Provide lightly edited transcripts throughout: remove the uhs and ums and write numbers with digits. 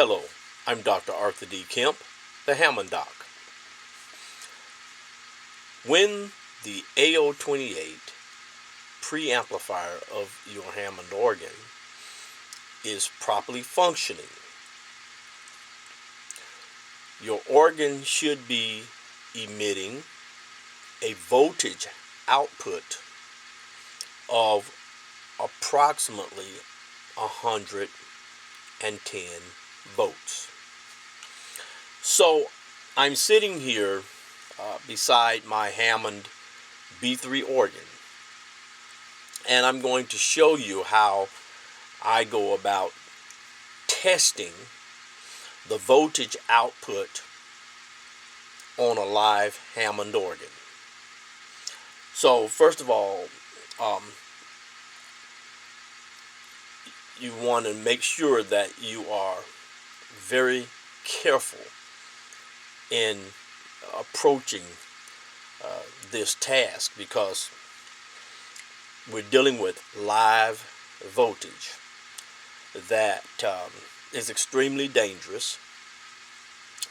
Hello, I'm Dr. Arthur D. Kemp, the Hammond Doc. When the AO28 preamplifier of your Hammond organ is properly functioning, your organ should be emitting a voltage output of approximately 110 volts. So I'm sitting here beside my Hammond B3 organ, and I'm going to show you how I go about testing the voltage output on a live Hammond organ. So first of all, you want to make sure that you are very careful in approaching this task, because we're dealing with live voltage that is extremely dangerous,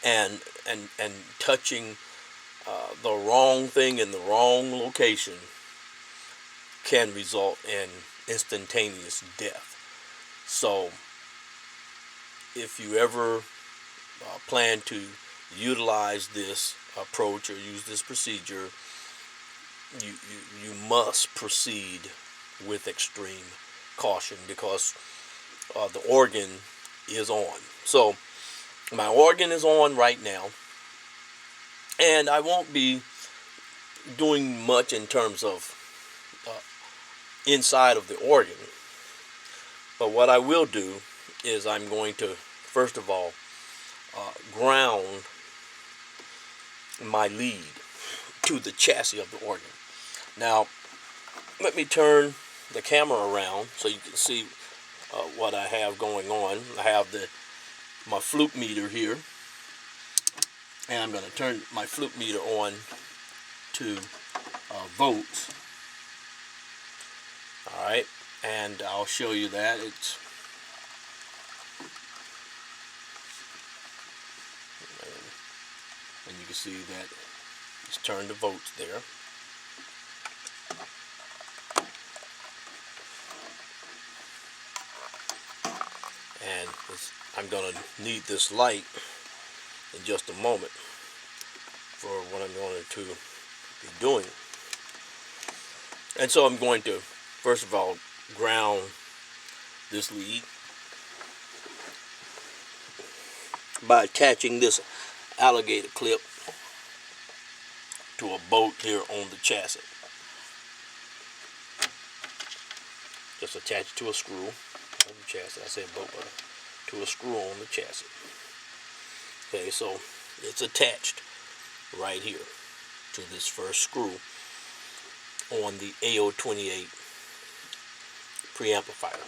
and touching the wrong thing in the wrong location can result in instantaneous death. So if you ever plan to utilize this approach or use this procedure, you must proceed with extreme caution, because the organ is on. So my organ is on right now, and I won't be doing much in terms of inside of the organ, but what I will do is I'm going to first of all ground my lead to the chassis of the organ. Now let me turn the camera around so you can see what I have going on. I have my flute meter here, and I'm going to turn my flute meter on to volts. Alright, and I'll show you that it's and you can see that it's turned to volts there. And I'm going to need this light in just a moment for what I'm going to be doing. And so I'm going to first of all ground this lead by attaching this alligator clip to a bolt here on the chassis. Just attach it to a screw on the chassis. I said bolt, but to a screw on the chassis. Okay, so it's attached right here to this first screw on the AO28 preamplifier.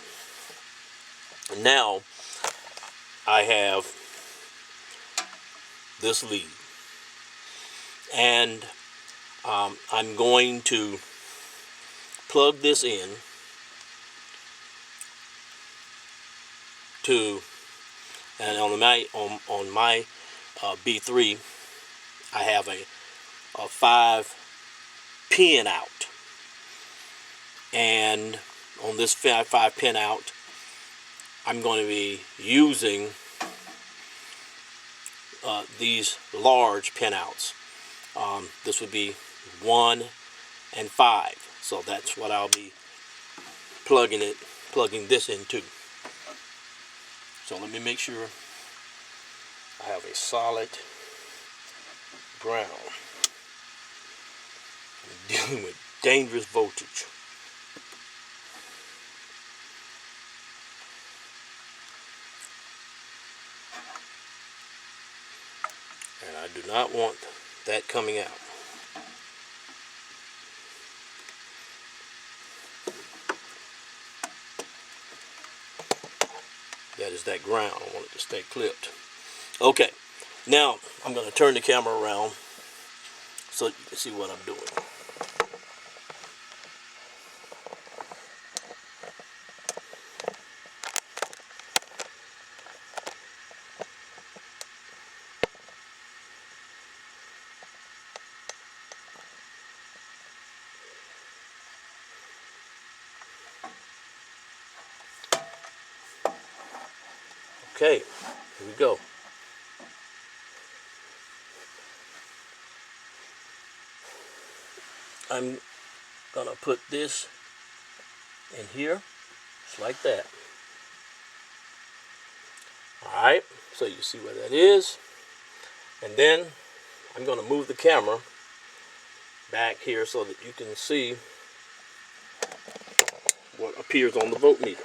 Now I have this lead, and I'm going to plug this in to, and on my B3 I have a 5-pin out, and on this 5-pin out I'm going to be using these large pin outs. This would be 1 and 5, so that's what I'll be plugging this into. So let me make sure I have a solid ground. I'm dealing with dangerous voltage. And I do not want that coming out. That is that ground. I want it to stay clipped. Okay, now I'm going to turn the camera around so you can see what I'm doing. Okay, here we go. I'm gonna put this in here, just like that. Alright, so you see where that is. And then I'm gonna move the camera back here so that you can see what appears on the voltmeter.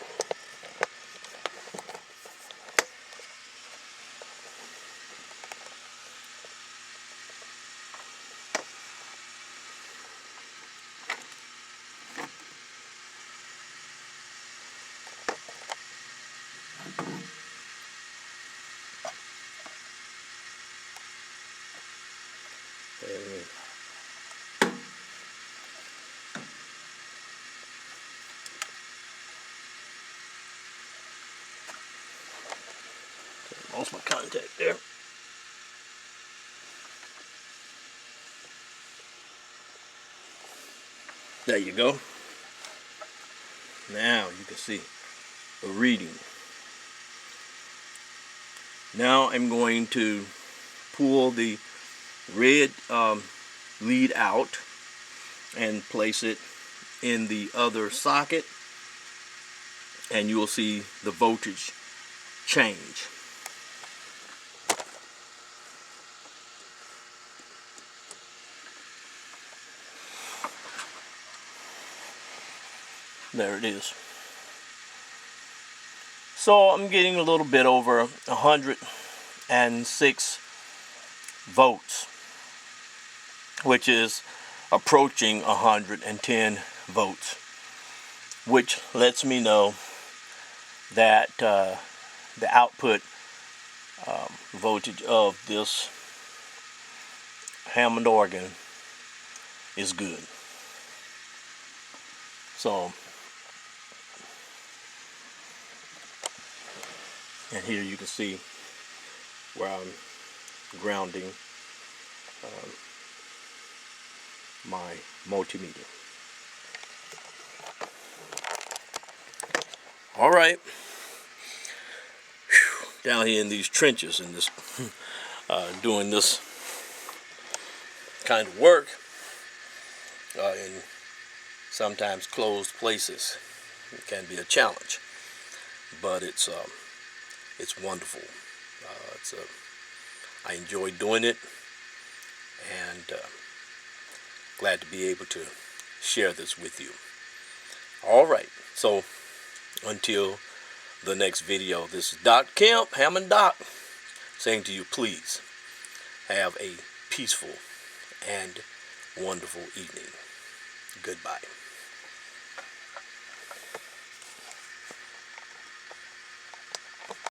Lost my contact there. There you go. Now you can see the reading. Now I'm going to pull the red lead out and place it in the other socket, and you will see the voltage change. There it is. So I'm getting a little bit over 106 volts, which is approaching 110 volts, which lets me know that the output voltage of this Hammond organ is good. So, and here you can see where I'm grounding my multimeter. All right, down here in these trenches in this doing this kind of work in sometimes closed places. It can be a challenge, but it's wonderful. I enjoy doing it, and glad to be able to share this with you. All right, so until the next video, this is Doc Kemp, Hammond Doc, saying to you, please have a peaceful and wonderful evening. Goodbye.